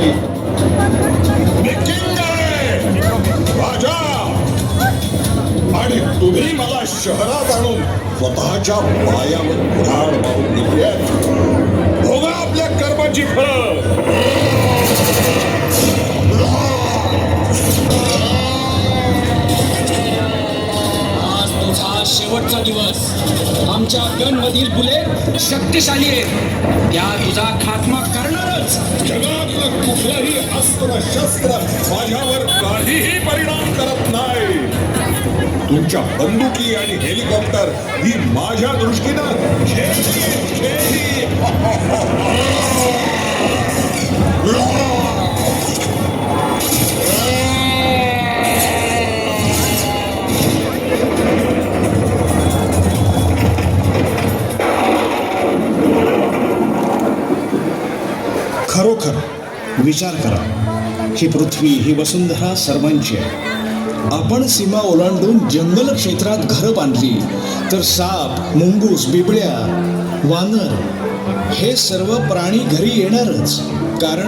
मी king आहे, राजा. आणि तुम्ही मला शहरात आणून स्वतःच्या पायावर कुऱ्हाड मारून घेतल्यात. भोगा आपल्या कर्माची फळं. आज तुझा शेवटचा दिवस. आमच्या गनमधील बुलेट शक्तिशाली आहे, त्या तुझा खात्मा करणारच. जगातलं कुठलंही अस्त्र शस्त्र माझ्यावर काहीही परिणाम करत नाही. तुमच्या बंदुकी आणि हेलिकॉप्टर ही माझ्या दृष्टीनं खरोखर विचार करा, ही पृथ्वी, ही वसुंधरा सर्वांची आहे. आपण सीमा ओलांडून जंगल क्षेत्रात घरं बांधली तर साप, मुंगूस, बिबळ्या, वानर हे सर्व प्राणी घरी येणारच. कारण